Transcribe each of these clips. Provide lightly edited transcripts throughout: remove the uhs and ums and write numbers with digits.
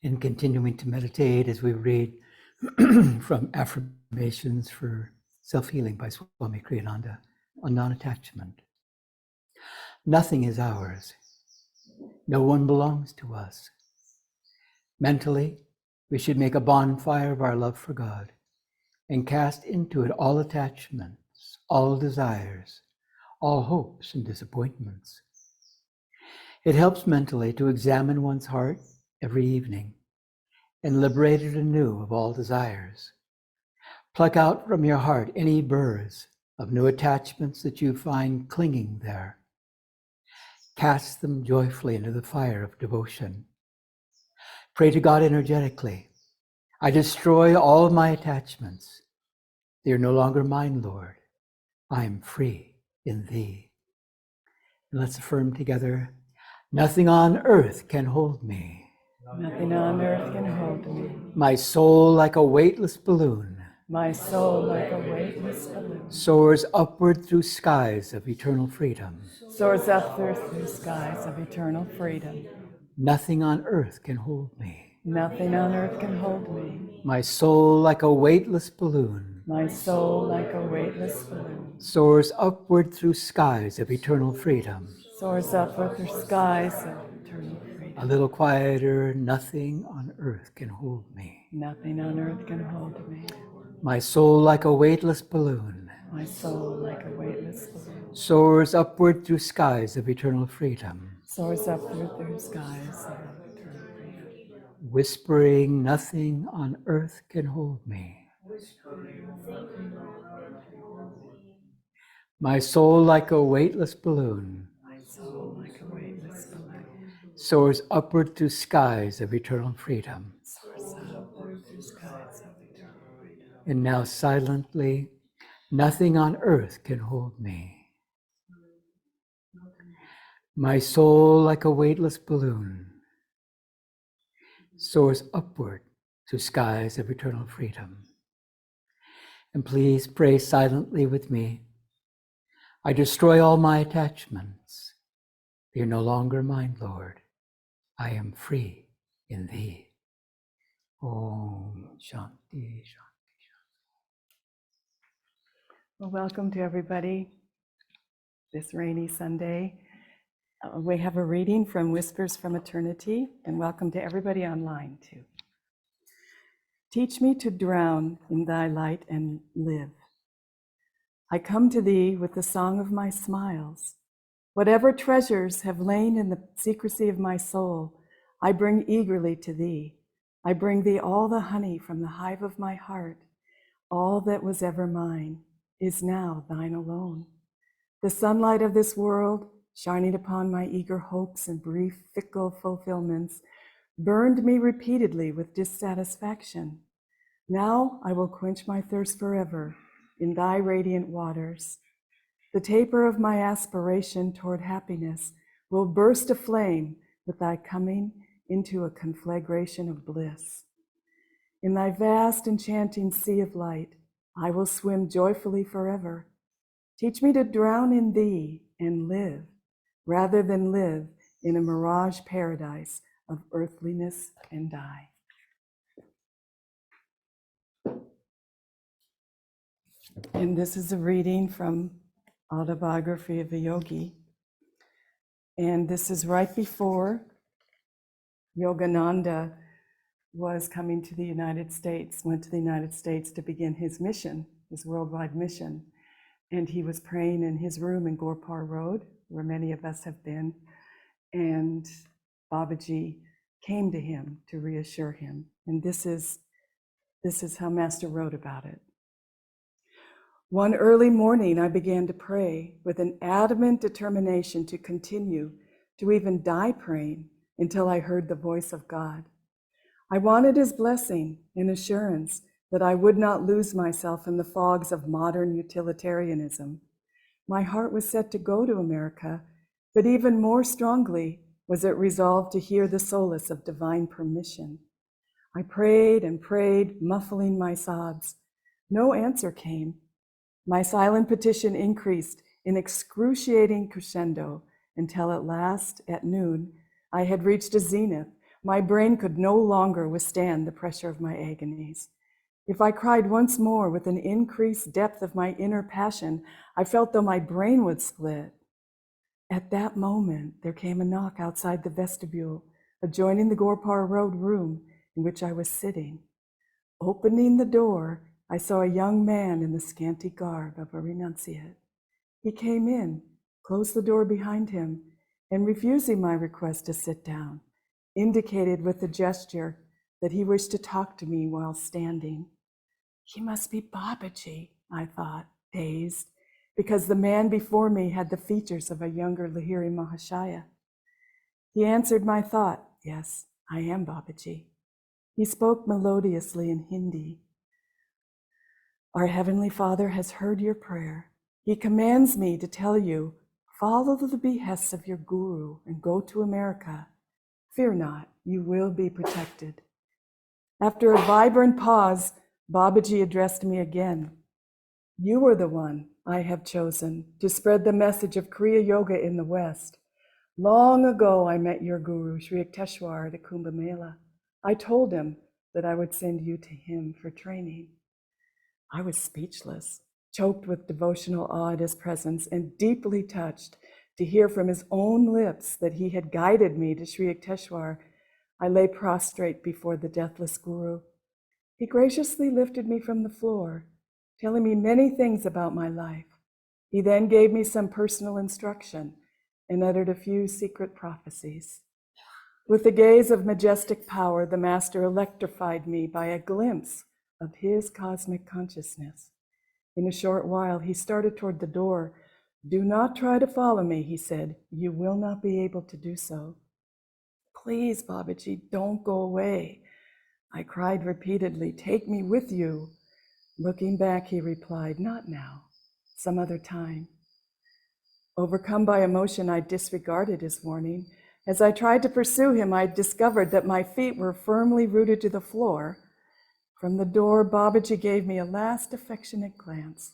in continuing to meditate as we read from Affirmations for Self-Healing by Swami Kriyananda on non-attachment. Nothing is ours. No one belongs to us. Mentally, we should make a bonfire of our love for God and cast into it all attachments, all desires, all hopes and disappointments. It helps mentally to examine one's heart every evening and liberate it anew of all desires. Pluck out from your heart any burrs of new attachments that you find clinging there. Cast them joyfully into the fire of devotion. Pray to God energetically. I destroy all of my attachments. They are no longer mine, Lord. I am free in thee. And let's affirm together, nothing on earth can hold me. Nothing on earth can hold me. My soul like a weightless balloon My soul like a weightless balloon soars upward through skies of eternal freedom. soars up through skies of eternal freedom. Nothing on earth can hold me. Nothing on earth can hold me. My soul like a weightless balloon My soul like a weightless balloon soars upward through skies of eternal freedom. soars upward through skies of eternal A freedom. little quieter, nothing on earth can hold me. Nothing on earth can hold me. My soul like a weightless balloon My soul like a weightless balloon soars upward through skies of eternal freedom, soars upward through skies of eternal freedom. whispering, nothing on earth can hold me. My soul like a weightless balloon My soul like a weightless balloon soars upward through skies of eternal freedom. soars upward through skies of eternal freedom. And now silently, nothing on earth can hold me. My soul like a weightless balloon soars upward to skies of eternal freedom. And please pray silently with me. I destroy all my attachments. They are no longer mine, Lord. I am free in thee. Om Shanti Shanti. Well, welcome to everybody this rainy Sunday. We have a reading from Whispers from Eternity, and welcome to everybody online too. Teach me to drown in thy light and live. I come to thee with the song of my smiles. Whatever treasures have lain in the secrecy of my soul, I bring eagerly to thee. I bring thee all the honey from the hive of my heart. All that was ever mine is now thine alone. The sunlight of this world, shining upon my eager hopes and brief, fickle fulfillments, burned me repeatedly with dissatisfaction. Now I will quench my thirst forever in thy radiant waters. The taper of my aspiration toward happiness will burst aflame with thy coming into a conflagration of bliss. In thy vast, enchanting sea of light, I will swim joyfully forever. Teach me to drown in thee and live, rather than live in a mirage paradise of earthliness and die. And this is a reading from Autobiography of a Yogi. And this is right before Yogananda was coming to the United States, went to the United States to begin his mission, his worldwide mission. And he was praying in his room in Gorpar Road, where many of us have been. And Babaji came to him to reassure him. And this is how Master wrote about it. One early morning, I began to pray with an adamant determination to continue, to even die praying, until I heard the voice of God. I wanted his blessing and assurance that I would not lose myself in the fogs of modern utilitarianism. My heart was set to go to America, but even more strongly was it resolved to hear the solace of divine permission. I prayed and prayed, muffling my sobs. No answer came. My silent petition increased in excruciating crescendo until at last, at noon, I had reached a zenith My brain could no longer withstand the pressure of my agonies. If I cried once more with an increased depth of my inner passion, I felt though my brain would split. At that moment, there came a knock outside the vestibule, adjoining the Gorpar Road room in which I was sitting. Opening the door, I saw a young man in the scanty garb of a renunciate. He came in, closed the door behind him, and refusing my request to sit down, indicated with a gesture that he wished to talk to me while standing. He must be Babaji, I thought, dazed, because the man before me had the features of a younger Lahiri Mahashaya. He answered my thought, yes, I am Babaji. He spoke melodiously in Hindi. Our Heavenly Father has heard your prayer. He commands me to tell you, follow the behests of your guru and go to America. Fear not, you will be protected. After a vibrant pause, Babaji addressed me again. You are the one I have chosen to spread the message of Kriya Yoga in the West. Long ago, I met your guru, Sri Yukteswar, at a Kumbh Mela. I told him that I would send you to him for training. I was speechless, choked with devotional awe at his presence, and deeply touched to hear from his own lips that he had guided me to Sri Yukteswar. I lay prostrate before the deathless guru. He graciously lifted me from the floor, telling me many things about my life. He then gave me some personal instruction and uttered a few secret prophecies. With the gaze of majestic power, the master electrified me by a glimpse of his cosmic consciousness. In a short while, he started toward the door. Do not try to follow me, he said. You will not be able to do so. Please, Babaji, don't go away. I cried repeatedly, take me with you. Looking back, he replied, not now, some other time. Overcome by emotion, I disregarded his warning. As I tried to pursue him, I discovered that my feet were firmly rooted to the floor. From the door, Babaji gave me a last affectionate glance.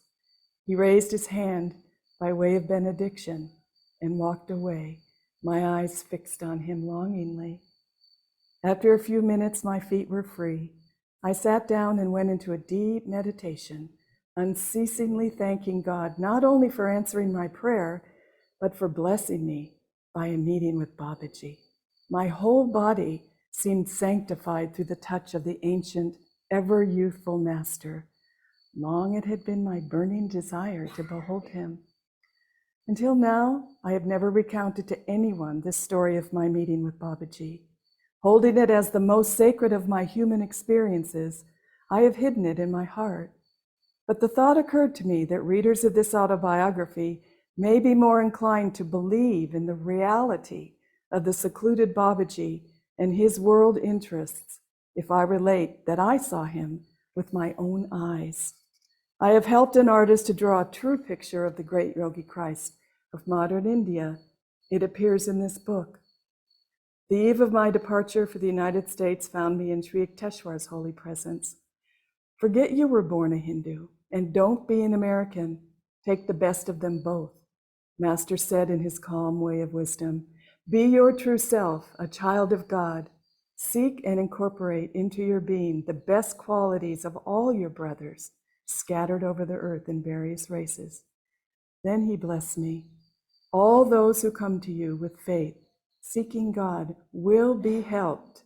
He raised his hand by way of benediction and walked away, my eyes fixed on him longingly. After a few minutes, my feet were free. I sat down and went into a deep meditation, unceasingly thanking God not only for answering my prayer, but for blessing me by a meeting with Babaji. My whole body seemed sanctified through the touch of the ancient, ever-youthful master. Long it had been my burning desire to behold him. Until now, I have never recounted to anyone this story of my meeting with Babaji. Holding it as the most sacred of my human experiences, I have hidden it in my heart. But the thought occurred to me that readers of this autobiography may be more inclined to believe in the reality of the secluded Babaji and his world interests if I relate that I saw him with my own eyes. I have helped an artist to draw a true picture of the great Yogi Christ of modern India. It appears in this book. The eve of my departure for the United States found me in Sri Yukteswar's holy presence. Forget you were born a Hindu, and don't be an American. Take the best of them both. Master said in his calm way of wisdom, be your true self, a child of God. Seek and incorporate into your being the best qualities of all your brothers scattered over the earth in various races. Then he blessed me. All those who come to you with faith, seeking God, will be helped.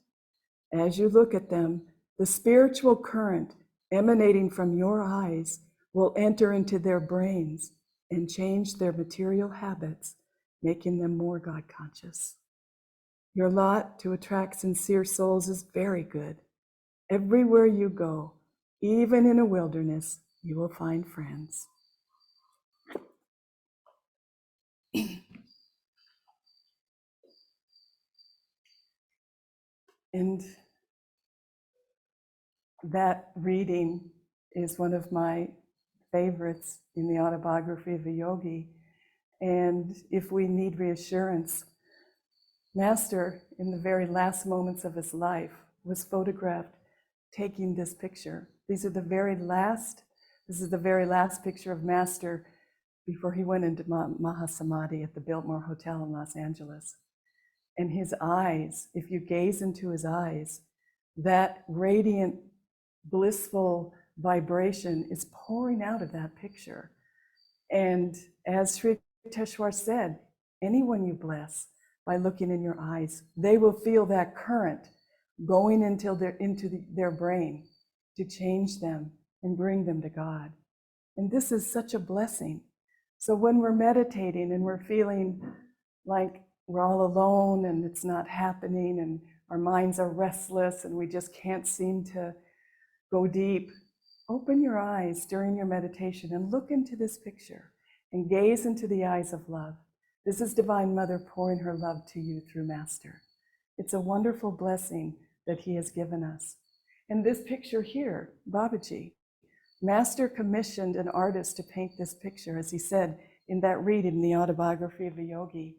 As you look at them, the spiritual current emanating from your eyes will enter into their brains and change their material habits, making them more God conscious. Your lot to attract sincere souls is very good. Everywhere you go, even in a wilderness, you will find friends. And that reading is one of my favorites in the autobiography of a yogi. And if we need reassurance, Master, in the very last moments of his life, was photographed taking this picture. This is the very last picture of Master before he went into Mahasamadhi at the Biltmore Hotel in Los Angeles. And his eyes, if you gaze into his eyes, that radiant, blissful vibration is pouring out of that picture. And as Sri Teshwar said, anyone you bless by looking in your eyes, they will feel that current going into their brain to change them and bring them to God. And this is such a blessing. So when we're meditating and we're feeling like we're all alone and it's not happening and our minds are restless and we just can't seem to go deep, open your eyes during your meditation and look into this picture and gaze into the eyes of love. This is Divine Mother pouring her love to you through Master. It's a wonderful blessing that he has given us. And this picture here, Babaji, Master commissioned an artist to paint this picture, as he said in that reading in the Autobiography of a Yogi.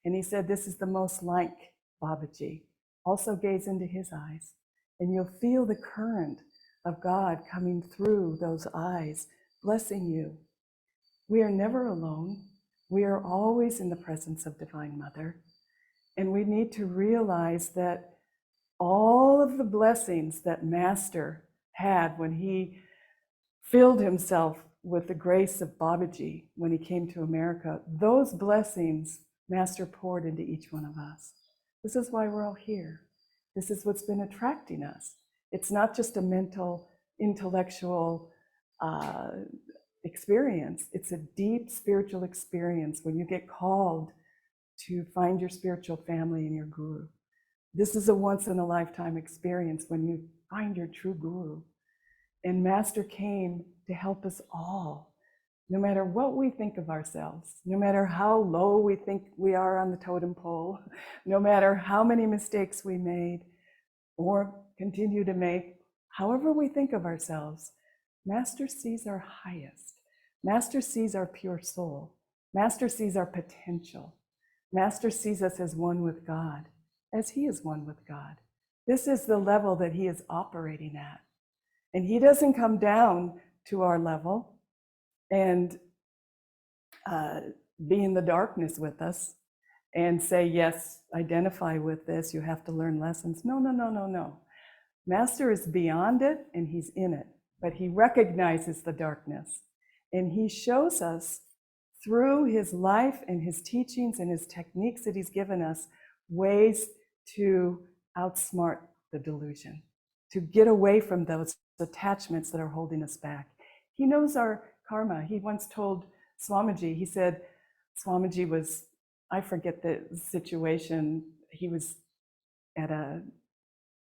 And he said, this is the most like Babaji. Also gaze into his eyes, and you'll feel the current of God coming through those eyes, blessing you. We are never alone. We are always in the presence of Divine Mother. And we need to realize that all of the blessings that Master had when he filled himself with the grace of Babaji when he came to America, those blessings Master poured into each one of us. This is why we're all here. This is what's been attracting us. It's not just a mental, intellectual experience. It's a deep spiritual experience when you get called to find your spiritual family and your guru. This is a once-in-a-lifetime experience when you find your true guru. And Master came to help us all, no matter what we think of ourselves, no matter how low we think we are on the totem pole, no matter how many mistakes we made or continue to make, however we think of ourselves, Master sees our highest. Master sees our pure soul. Master sees our potential. Master sees us as one with God, as he is one with God. This is the level that he is operating at. And he doesn't come down to our level and be in the darkness with us and say, yes, identify with this, you have to learn lessons. No, no, no, no, no. Master is beyond it and he's in it, but he recognizes the darkness. And he shows us through his life and his teachings and his techniques that he's given us ways to outsmart the delusion, to get away from those attachments that are holding us back. He knows our karma. He once told Swamiji, he said, Swamiji was, I forget the situation, he was at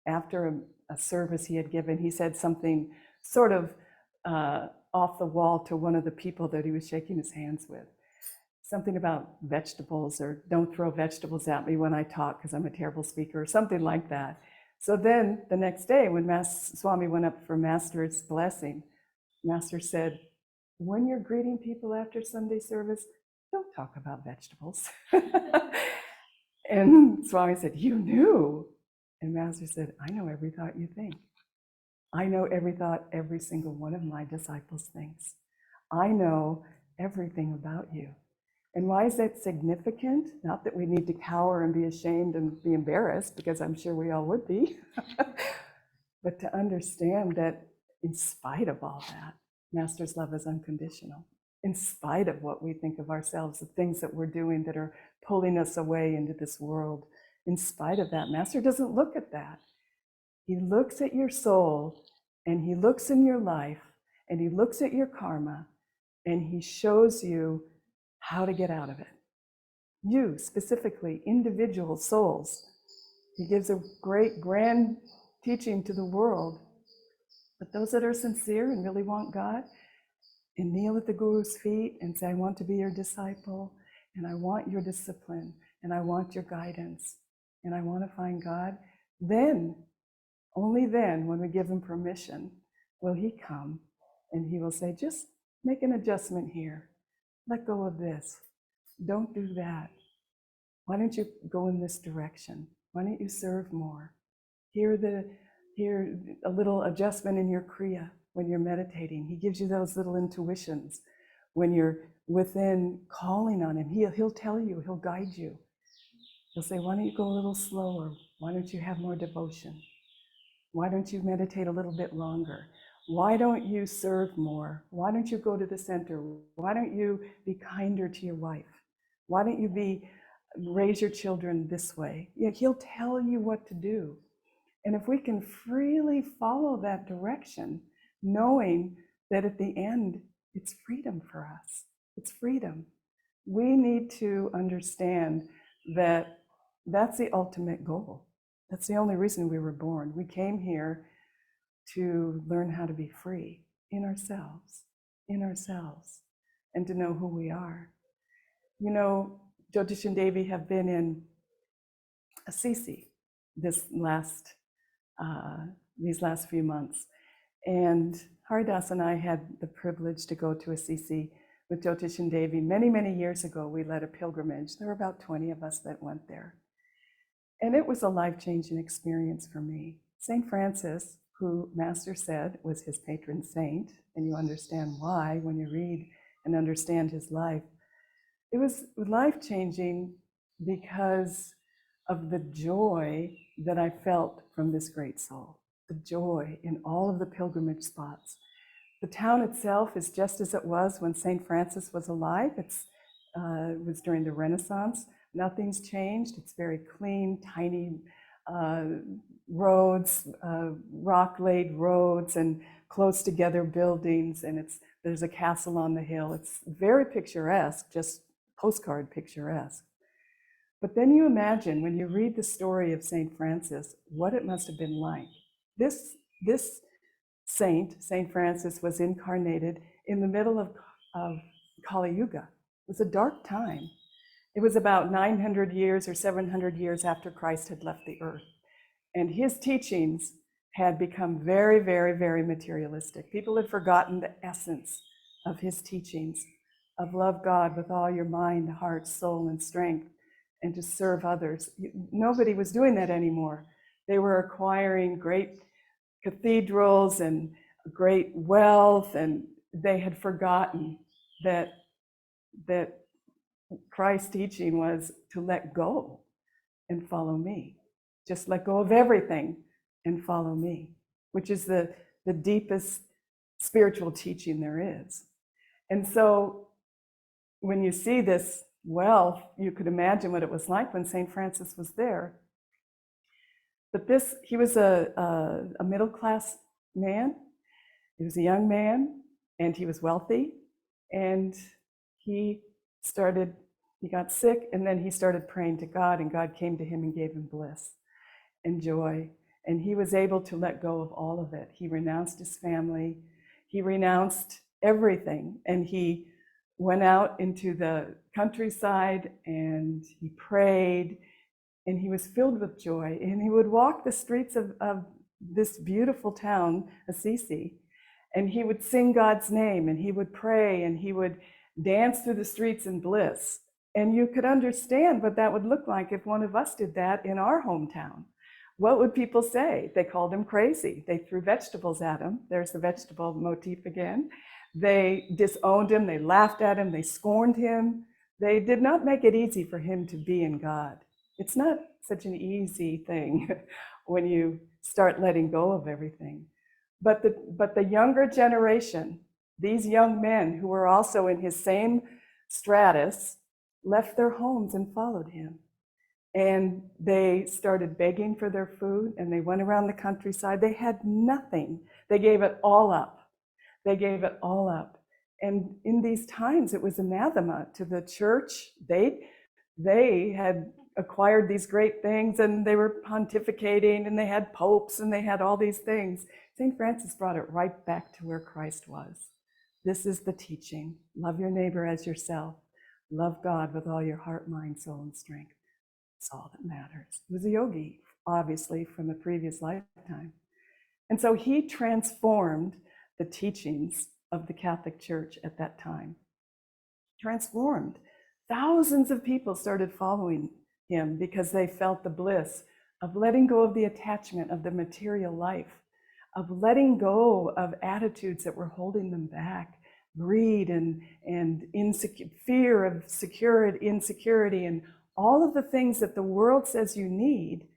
after a service he had given, he said something sort of off the wall to one of the people that he was shaking his hands with. Something about vegetables, or don't throw vegetables at me when I talk because I'm a terrible speaker, or something like that. So then the next day when Swami went up for Master's blessing, Master said, when you're greeting people after Sunday service, don't talk about vegetables. And Swami said, you knew. And Master said, I know every thought you think. I know every thought every single one of my disciples thinks. I know everything about you. And why is that significant? Not that we need to cower and be ashamed and be embarrassed, because I'm sure we all would be, but to understand that in spite of all that, Master's love is unconditional. In spite of what we think of ourselves, the things that we're doing that are pulling us away into this world, in spite of that, Master doesn't look at that. He looks at your soul, and he looks in your life, and he looks at your karma, and he shows you how to get out of it. You, specifically, individual souls. He gives a great, grand teaching to the world. But those that are sincere and really want God, and kneel at the Guru's feet and say, I want to be your disciple, and I want your discipline, and I want your guidance, and I want to find God, then, only then, when we give him permission, will he come and he will say, just make an adjustment here. Let go of this. Don't do that. Why don't you go in this direction? Why don't you serve more? Here a little adjustment in your kriya when you're meditating. He gives you those little intuitions when you're within calling on him. He'll tell you, he'll guide you. He'll say, why don't you go a little slower? Why don't you have more devotion? Why don't you meditate a little bit longer? Why don't you serve more? Why don't you go to the center? Why don't you be kinder to your wife? Why don't you raise your children this way? Yeah, he'll tell you what to do. And if we can freely follow that direction, knowing that at the end, it's freedom for us. It's freedom. We need to understand that that's the ultimate goal. That's the only reason we were born. We came here to learn how to be free in ourselves, and to know who we are. You know, Jyotish and Devi have been in Assisi these last few months. And Haridas and I had the privilege to go to Assisi with Jyotish and Devi many, many years ago. We led a pilgrimage. There were about 20 of us that went there. And it was a life-changing experience for me. St. Francis, who Master said was his patron saint, and you understand why when you read and understand his life, it was life-changing because of the joy that I felt from this great soul, the joy in all of the pilgrimage spots. The town itself is just as it was when St. Francis was alive. It was during the Renaissance. Nothing's changed. It's very clean, tiny roads, rock-laid roads, and close together buildings, and there's a castle on the hill. It's very picturesque, just postcard picturesque. But then you imagine, when you read the story of St. Francis, what it must have been like. This saint, St. Francis, was incarnated in the middle of Kali Yuga. It was a dark time. It was about 900 years or 700 years after Christ had left the earth. And his teachings had become very, very, very materialistic. People had forgotten the essence of his teachings, of love God with all your mind, heart, soul, and strength, and to serve others. Nobody was doing that anymore. They were acquiring great cathedrals and great wealth, and they had forgotten that Christ's teaching was to let go and follow me. Just let go of everything and follow me, which is the deepest spiritual teaching there is. And so when you see this wealth, you could imagine what it was like when St. Francis was there. But he was a middle-class man. He was a young man, and he was wealthy. And he got sick, and then he started praying to God, and God came to him and gave him bliss and joy. And he was able to let go of all of it. He renounced his family. He renounced everything. And he went out into the countryside, and he prayed, and he was filled with joy. And he would walk the streets of this beautiful town, Assisi, and he would sing God's name, and he would pray, and he would dance through the streets in bliss. And you could understand what that would look like if one of us did that in our hometown. What would people say? They called him crazy. They threw vegetables at him. There's the vegetable motif again. They disowned him. They laughed at him. They scorned him. They did not make it easy for him to be in God. It's not such an easy thing when you start letting go of everything. But the younger generation, these young men who were also in his same stratus, left their homes and followed him. And they started begging for their food, and they went around the countryside. They had nothing. They gave it all up. They gave it all up. And in these times, it was anathema to the church. They had acquired these great things, and they were pontificating, and they had popes, and they had all these things. St. Francis brought it right back to where Christ was. This is the teaching. Love your neighbor as yourself. Love God with all your heart, mind, soul, and strength. That's all that matters. He was a yogi, obviously, from a previous lifetime. And so he transformed the teachings of the Catholic Church at that time. Transformed. Thousands of people started following him because they felt the bliss of letting go of the attachment of the material life, of letting go of attitudes that were holding them back, greed and fear of insecurity, and all of the things that the world says you need,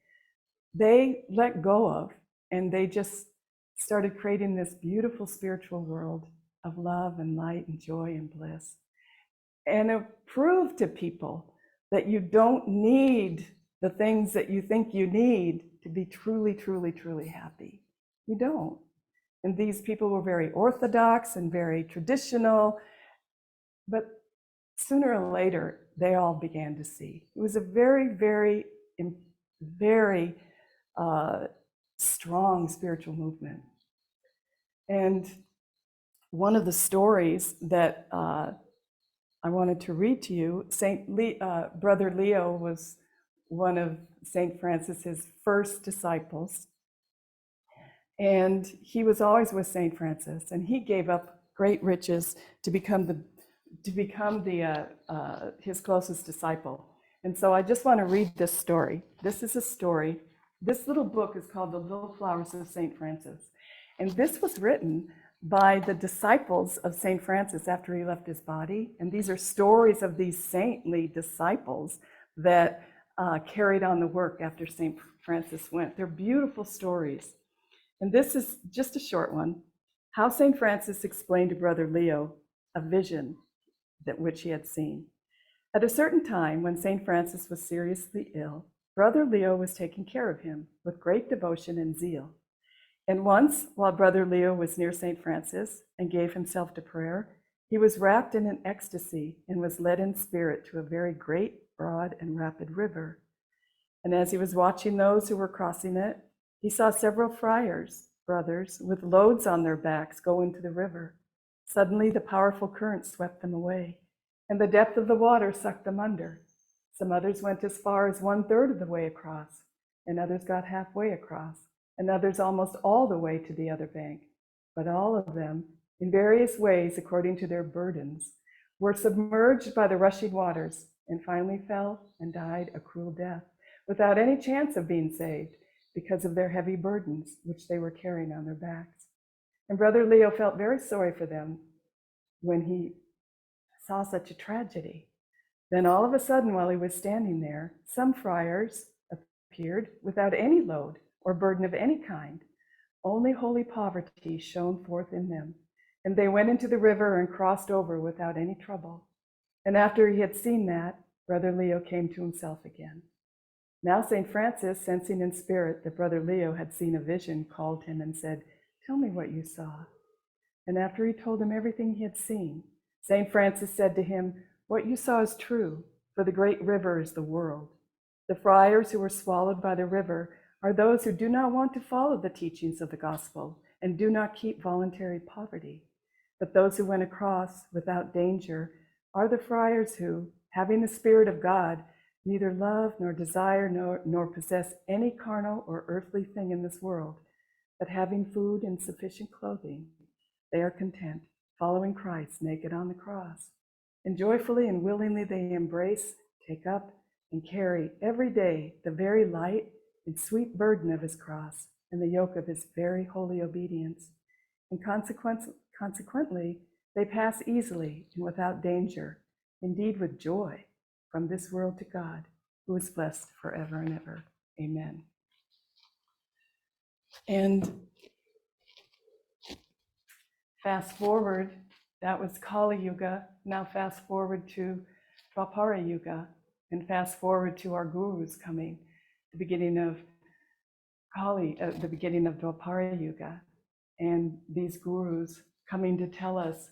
they let go of, and they just started creating this beautiful spiritual world of love and light and joy and bliss. And it proved to people that you don't need the things that you think you need to be truly, truly, truly happy. You don't. And these people were very orthodox and very traditional, but sooner or later, they all began to see. It was a very, very, very strong spiritual movement. And one of the stories that I wanted to read to you, Brother Leo was one of St. Francis's first disciples. And he was always with St. Francis, and he gave up great riches to become his closest disciple. And so I just want to read this story. This is a story. This little book is called The Little Flowers of St. Francis. And this was written by the disciples of St. Francis after he left his body. And these are stories of these saintly disciples that carried on the work after St. Francis went. They're beautiful stories. And this is just a short one. How St. Francis explained to Brother Leo a vision that which he had seen. At a certain time, when St. Francis was seriously ill, Brother Leo was taking care of him with great devotion and zeal. And once, while Brother Leo was near St. Francis and gave himself to prayer, he was wrapped in an ecstasy and was led in spirit to a very great, broad, and rapid river. And as he was watching those who were crossing it, he saw several friars, brothers, with loads on their backs go into the river. Suddenly, the powerful current swept them away, and the depth of the water sucked them under. Some others went as far as 1/3 of the way across, and others got halfway across, and others almost all the way to the other bank. But all of them, in various ways according to their burdens, were submerged by the rushing waters, and finally fell and died a cruel death, without any chance of being saved, because of their heavy burdens which they were carrying on their backs. And Brother Leo felt very sorry for them when he saw such a tragedy. Then all of a sudden, while he was standing there, some friars appeared without any load or burden of any kind. Only holy poverty shone forth in them. And they went into the river and crossed over without any trouble. And after he had seen that, Brother Leo came to himself again. Now St. Francis, sensing in spirit that Brother Leo had seen a vision, called him and said, "Tell me what you saw." And after he told him everything he had seen, St. Francis said to him, "What you saw is true, for the great river is the world. The friars who were swallowed by the river are those who do not want to follow the teachings of the gospel and do not keep voluntary poverty. But those who went across without danger are the friars who, having the Spirit of God, neither love nor desire nor possess any carnal or earthly thing in this world, but having food and sufficient clothing, they are content, following Christ naked on the cross. And joyfully and willingly they embrace, take up, and carry every day the very light and sweet burden of his cross and the yoke of his very holy obedience. And consequently, they pass easily and without danger, indeed with joy, from this world to God, who is blessed forever and ever. Amen." And fast forward, that was Kali Yuga. Now fast forward to Dwapara Yuga, and fast forward to our gurus coming, the beginning of the beginning of Dwapara Yuga, and these gurus coming to tell us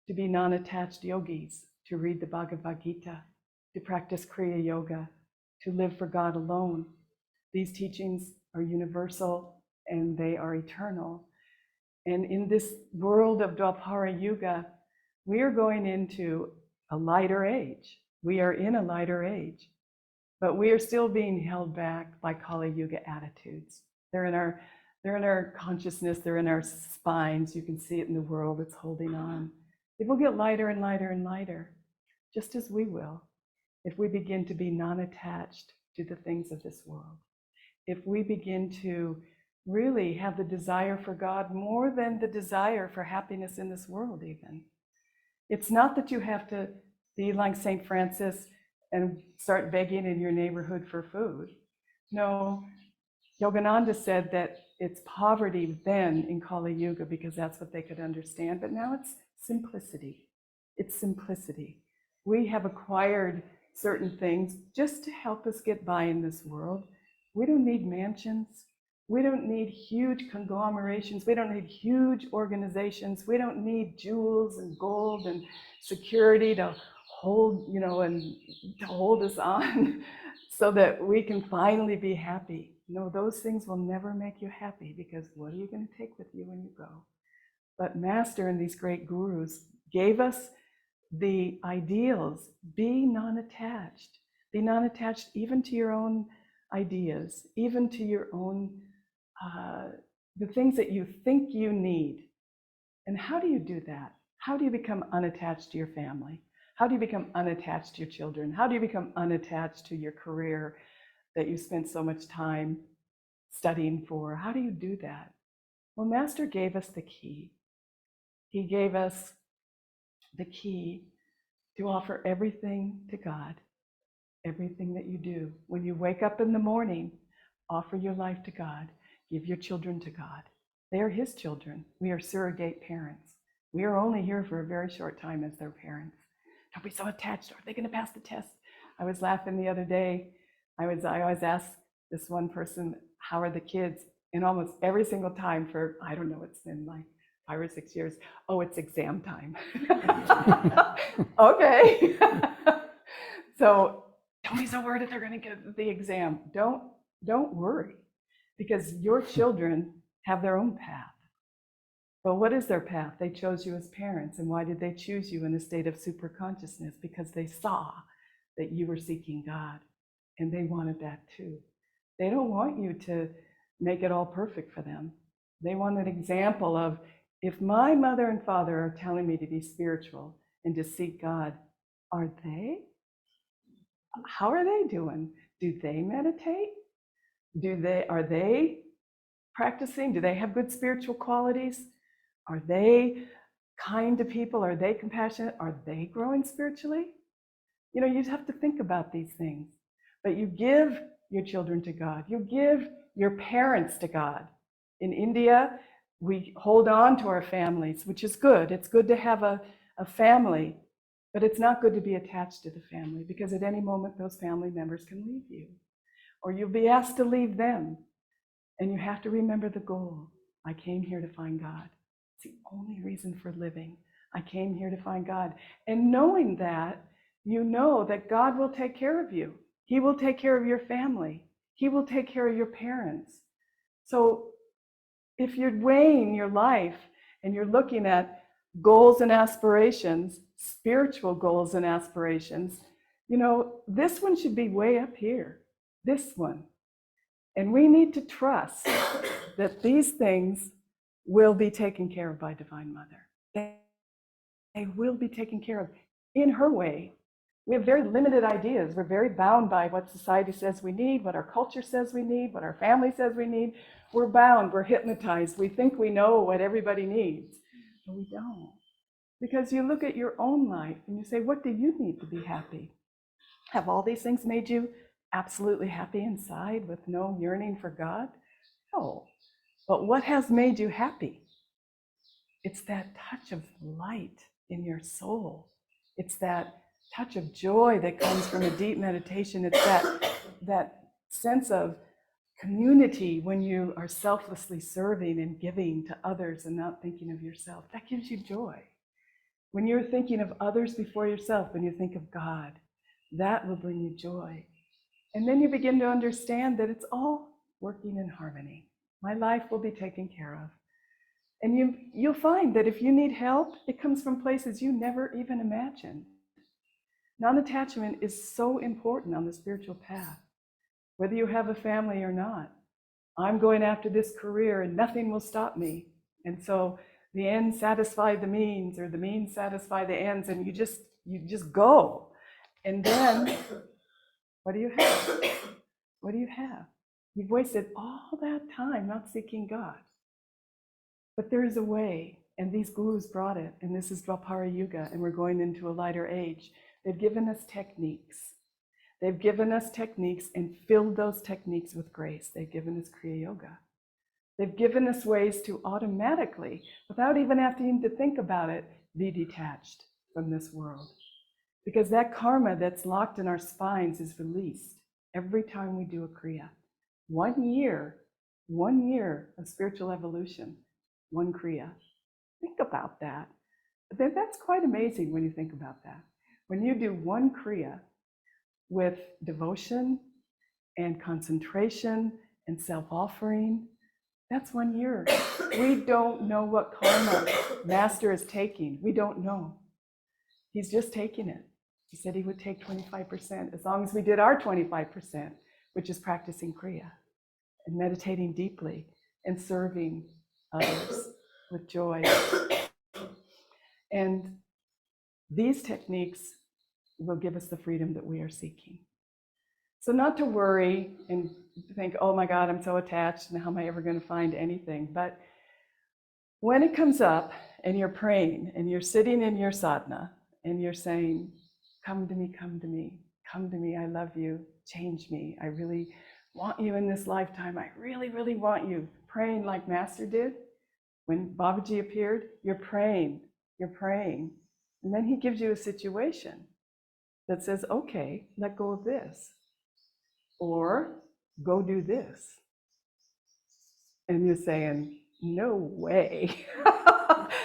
to be non-attached yogis, to read the Bhagavad Gita, to practice Kriya Yoga, to live for God alone. These teachings are universal and they are eternal. And in this world of Dwapara Yuga, we are going into a lighter age. We are in a lighter age, but we are still being held back by Kali Yuga attitudes. They're in our consciousness, they're in our spines. You can see it in the world, it's holding on. It will get lighter and lighter and lighter, just as we will, if we begin to be non-attached to the things of this world. If we begin to really have the desire for God more than the desire for happiness in this world even. It's not that you have to be like St. Francis and start begging in your neighborhood for food. No, Yogananda said that it's poverty then in Kali Yuga because that's what they could understand, but now it's simplicity. It's simplicity. We have acquired certain things just to help us get by in this world. We don't need mansions. We don't need huge conglomerations. We don't need huge organizations. We don't need jewels and gold and security to hold, and to hold us on so that we can finally be happy. No, those things will never make you happy because what are you going to take with you when you go? But Master and these great gurus gave us the ideals. Be non-attached. Be non-attached even to your own ideas, even to your own, the things that you think you need. And how do you do that? How do you become unattached to your family? How do you become unattached to your children? How do you become unattached to your career that you spent so much time studying for? How do you do that? Well, Master gave us the key. He gave us the key to offer everything to God, everything that you do. When you wake up in the morning, offer your life to God. Give your children to God. They are His children. We are surrogate parents. We are only here for a very short time as their parents. Don't be so attached. Are they going to pass the test? I was laughing the other day. I always ask this one person, how are the kids? And almost every single time for, I don't know, it's been like 5 or 6 years. Oh, it's exam time. Okay. So don't be so worried that they're going to get the exam. Don't worry, because your children have their own path. But what is their path? They chose you as parents. And why did they choose you in a state of super consciousness? Because they saw that you were seeking God, and they wanted that too. They don't want you to make it all perfect for them. They want an example of, if my mother and father are telling me to be spiritual and to seek God, are they? How are they doing? Do they meditate? Are they practicing? Do they have good spiritual qualities? Are they kind to people? Are they compassionate? Are they growing spiritually? You have to think about these things. But you give your children to God. You give your parents to God. In India, we hold on to our families, which is good. It's good to have a family, but it's not good to be attached to the family, because at any moment those family members can leave you, or you'll be asked to leave them. And you have to remember the goal. I came here to find God. It's the only reason for living. I came here to find God. And knowing that, you know that God will take care of you. He will take care of your family. He will take care of your parents. So if you're weighing your life and you're looking at goals and aspirations, spiritual goals and aspirations, this one should be way up here, this one. And we need to trust that these things will be taken care of by Divine Mother. They will be taken care of in her way. We have very limited ideas. We're very bound by what society says we need, what our culture says we need, what our family says we need. We're bound, we're hypnotized. We think we know what everybody needs, but we don't. Because you look at your own life and you say, what do you need to be happy? Have all these things made you absolutely happy inside with no yearning for God? No. But what has made you happy? It's that touch of light in your soul. It's that touch of joy that comes from a deep meditation. It's that sense of community when you are selflessly serving and giving to others and not thinking of yourself. That gives you joy. When you're thinking of others before yourself, when you think of God, that will bring you joy. And then you begin to understand that it's all working in harmony. My life will be taken care of. And you'll find that if you need help, it comes from places you never even imagined. Non-attachment is so important on the spiritual path, whether you have a family or not. I'm going after this career and nothing will stop me. And so the ends satisfy the means, or the means satisfy the ends, and you just go. And then what do you have? What do you have? You've wasted all that time not seeking God. But there is a way, and these gurus brought it, and this is Dwapara Yuga, and we're going into a lighter age. They've given us techniques. They've given us techniques and filled those techniques with grace. They've given us Kriya Yoga. They've given us ways to automatically, without even having to think about it, be detached from this world. Because that karma that's locked in our spines is released every time we do a Kriya. 1 year of spiritual evolution, 1 Kriya. Think about that. That's quite amazing when you think about that. When you do 1 Kriya with devotion and concentration and self-offering, that's 1 year. We don't know what karma Master is taking. We don't know. He's just taking it. He said he would take 25% as long as we did our 25%, which is practicing Kriya and meditating deeply and serving others with joy. And these techniques will give us the freedom that we are seeking. So not to worry and think, oh my God, I'm so attached, and how am I ever going to find anything? But when it comes up and you're praying and you're sitting in your sadhana and you're saying, come to me, come to me, come to me, I love you, change me, I really want you in this lifetime, I really, really want you. Praying like Master did. When Babaji appeared, you're praying, and then he gives you a situation that says, okay, let go of this, or go do this. And you're saying, no way,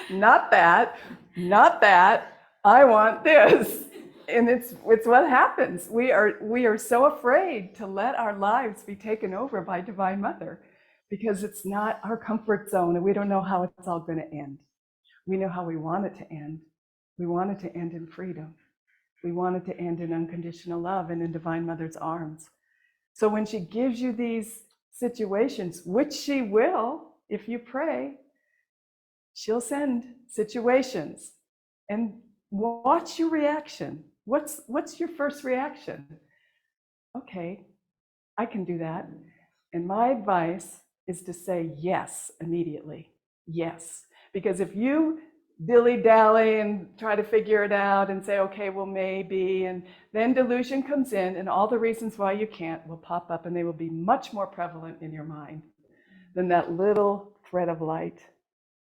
not that, I want this. And it's what happens. We are so afraid to let our lives be taken over by Divine Mother, because it's not our comfort zone and we don't know how it's all going to end. We know how we want it to end. We want it to end in freedom. We want it to end in unconditional love and in Divine Mother's arms. So when she gives you these situations, which she will, if you pray, she'll send situations, and watch your reaction. What's your first reaction? Okay, I can do that. And my advice is to say yes immediately. Yes. Because if you dilly-dally and try to figure it out and say, okay, well, maybe, and then delusion comes in and all the reasons why you can't will pop up, and they will be much more prevalent in your mind than that little thread of light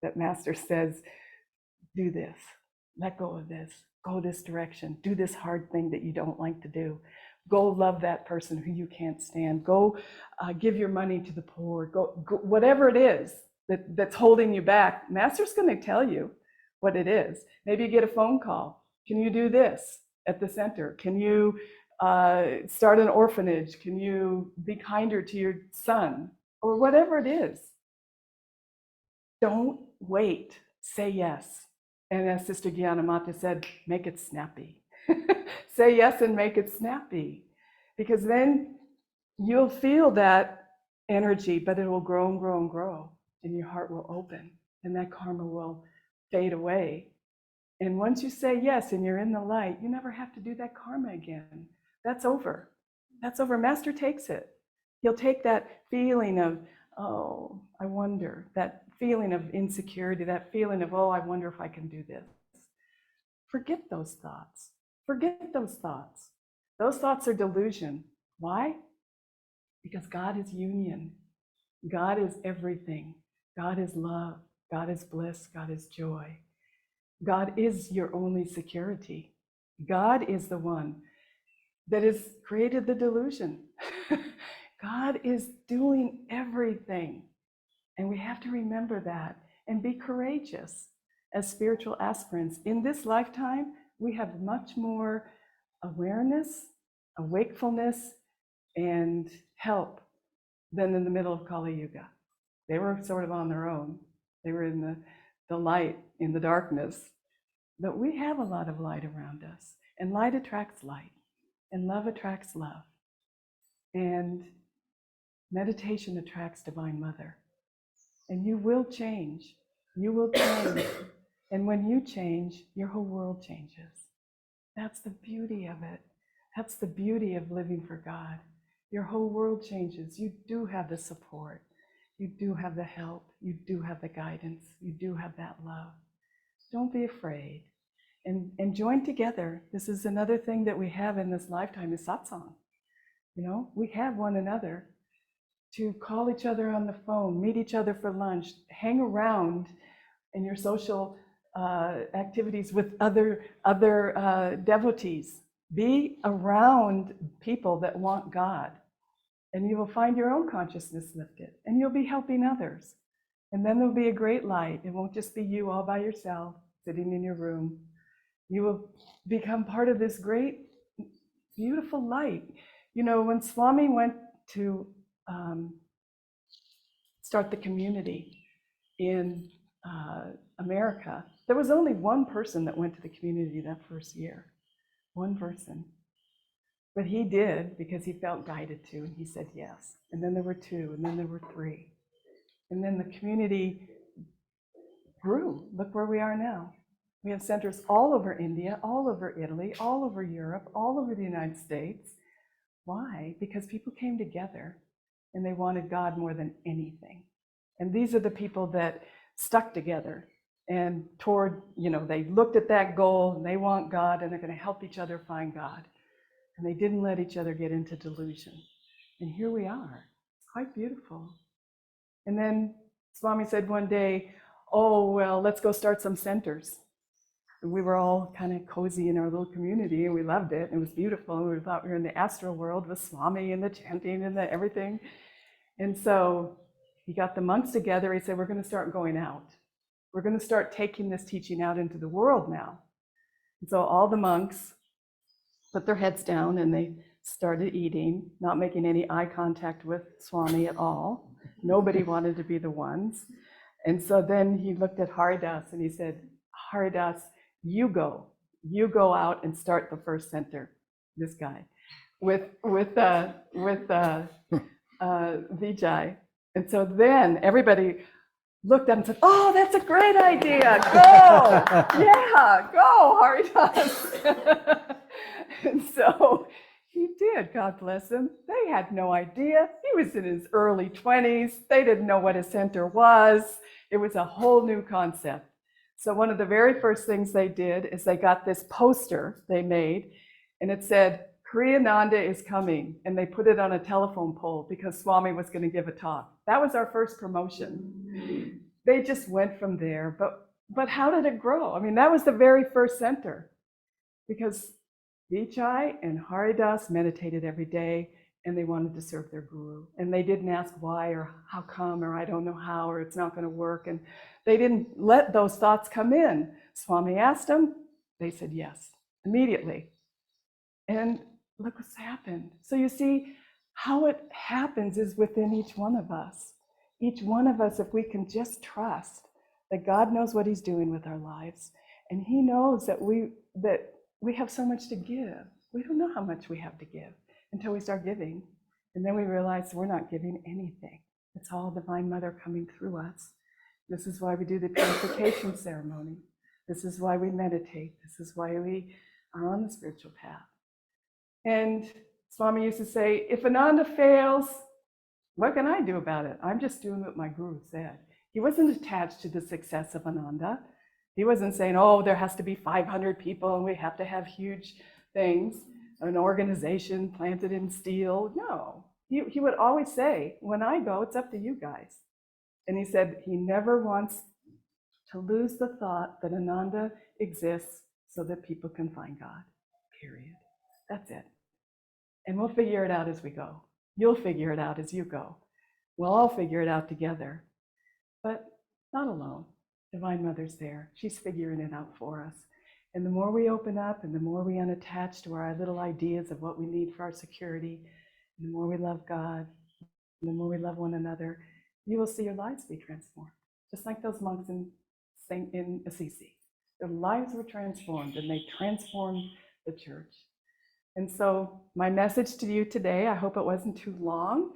that Master says, do this, let go of this, go this direction, do this hard thing that you don't like to do. Go love that person who you can't stand. Go give your money to the poor. Go whatever it is that's holding you back. Master's going to tell you what it is. Maybe you get a phone call. Can you do this at the center? Can you start an orphanage? Can you be kinder to your son? Or whatever it is. Don't wait. Say yes. And as Sister Gyanamata said, make it snappy. Say yes and make it snappy, because then you'll feel that energy, but it will grow and grow and grow, and your heart will open, and that karma will fade away. And once you say yes and you're in the light, you never have to do that karma again. That's over. That's over. Master takes it. He'll take that feeling of, oh, I wonder, that feeling of insecurity, that feeling of, oh, I wonder if I can do this. Forget those thoughts. Forget those thoughts. Those thoughts are delusion. Why? Because God is union. God is everything. God is love. God is bliss. God is joy. God is your only security. God is the one that has created the delusion. God is doing everything. And we have to remember that and be courageous as spiritual aspirants. In this lifetime, we have much more awareness, a wakefulness, and help than in the middle of Kali Yuga. They were sort of on their own. They were in the light, in the darkness. But we have a lot of light around us. And light attracts light. And love attracts love. And meditation attracts Divine Mother. And you will change. You will change. And when you change, your whole world changes. That's the beauty of it. That's the beauty of living for God. Your whole world changes. You do have the support. You do have the help. You do have the guidance. You do have that love. Don't be afraid. And join together. This is another thing that we have in this lifetime is satsang. We have one another to call each other on the phone, meet each other for lunch, hang around in your social activities with other devotees. Be around people that want God, and you will find your own consciousness lifted, and you'll be helping others. And then there'll be a great light. It won't just be you all by yourself, sitting in your room. You will become part of this great, beautiful light. When Swami went to start the community in America, there was only one person that went to the community that first year. One person. But he did because he felt guided to, and he said yes. And then there were two, and then there were three. And then the community grew. Look where we are now. We have centers all over India, all over Italy, all over Europe, all over the United States. Why? Because people came together and they wanted God more than anything. And these are the people that stuck together and they looked at that goal and they want God and they're going to help each other find God. And they didn't let each other get into delusion. And here we are. It's quite beautiful. And then Swami said one day, oh, well, let's go start some centers. And we were all kind of cozy in our little community and we loved it. And it was beautiful. And we thought we were in the astral world with Swami and the chanting and the everything. And so he got the monks together. He said, we're going to start going out. We're going to start taking this teaching out into the world now. And so all the monks put their heads down and they started eating, not making any eye contact with Swami at all. Nobody wanted to be the ones. And so then he looked at Haridas and he said, Haridas, you go out and start the first center. This guy with Vijay. And so then everybody looked up and said, oh, that's a great idea. Go. Yeah, go, Haridas. And so he did, God bless him. They had no idea. He was in his early 20s. They didn't know what a center was. It was a whole new concept. So one of the very first things they did is they got this poster they made, and it said, Ananda is coming. And they put it on a telephone pole because Swami was going to give a talk. That was our first promotion. They just went from there. But how did it grow? I mean, that was the very first center. Because Vijay and Haridas meditated every day, and they wanted to serve their guru. And they didn't ask why or how come or I don't know how or it's not going to work. And they didn't let those thoughts come in. Swami asked them, they said yes, immediately. And look what's happened. So you see, how it happens is within each one of us. Each one of us, if we can just trust that God knows what he's doing with our lives, and he knows that we have so much to give. We don't know how much we have to give until we start giving. And then we realize we're not giving anything. It's all Divine Mother coming through us. This is why we do the purification ceremony. This is why we meditate. This is why we are on the spiritual path. And Swami used to say, if Ananda fails, what can I do about it? I'm just doing what my guru said. He wasn't attached to the success of Ananda. He wasn't saying, oh, there has to be 500 people and we have to have huge things, an organization planted in steel. No, he would always say, when I go, it's up to you guys. And he said he never wants to lose the thought that Ananda exists so that people can find God, period. That's it. And we'll figure it out as we go. You'll figure it out as you go. We'll all figure it out together, but not alone. Divine Mother's there. She's figuring it out for us. And the more we open up and the more we unattach to our little ideas of what we need for our security, and the more we love God, and the more we love one another, you will see your lives be transformed. Just like those monks in Assisi. Their lives were transformed and they transformed the church. And so my message to you today, I hope it wasn't too long,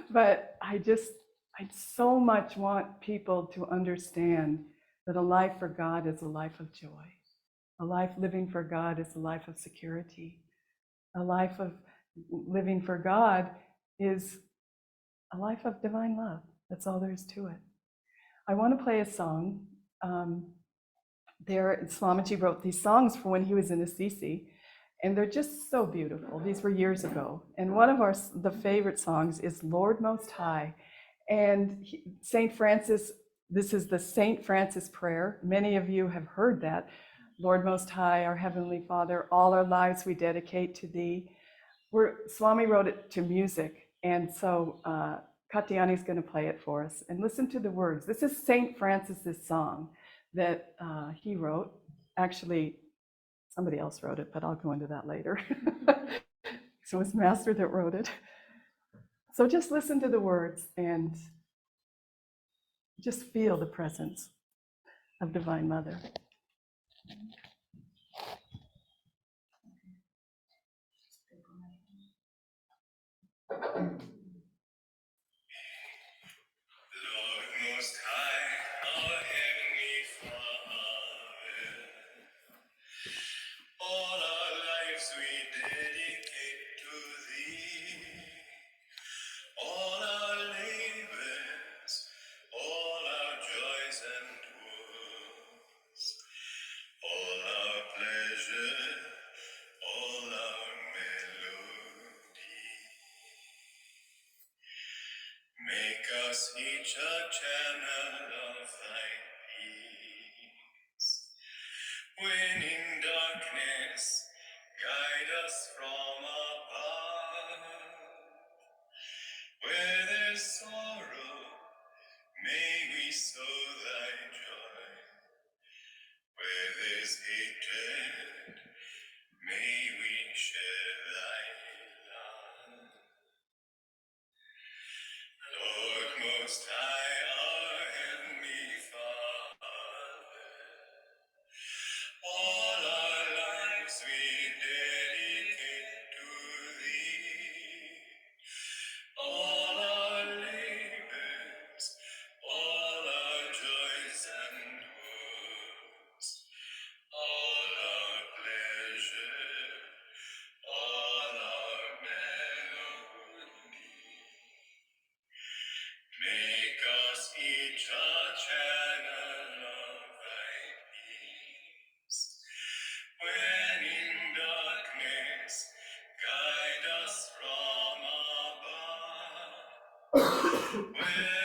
but I so much want people to understand that a life for God is a life of joy. A life living for God is a life of security. A life of living for God is a life of divine love. That's all there is to it. I want to play a song. Swamiji wrote these songs for when he was in Assisi. And they're just so beautiful. These were years ago. And one of the favorite songs is Lord Most High. And St. Francis, this is the St. Francis prayer. Many of you have heard that. Lord Most High, our Heavenly Father, all our lives we dedicate to Thee. Swami wrote it to music. And so Katyani is going to play it for us. And listen to the words. This is St. Francis's song that he wrote. Actually, somebody else wrote it, but I'll go into that later. So it was Master that wrote it. So just listen to the words and just feel the presence of Divine Mother. Lord Most High, our Heavenly Father, all our lives we dedicate to Thee. All our labors, all our joys and woes, all our pleasure, all our melody. Make us each a channel of Thy peace. When in darkness, guide us from above. Where there's sorrow, may we sow Thy joy. Where there's hatred, may we share Thy love. Lord Most High, our Heavenly Father, all our lives we dedicate to Thee. All our labors, all our joys and woes, all our pleasure, all our melody. Make us each a channel of Thy peace. When in darkness, guide us from above. Where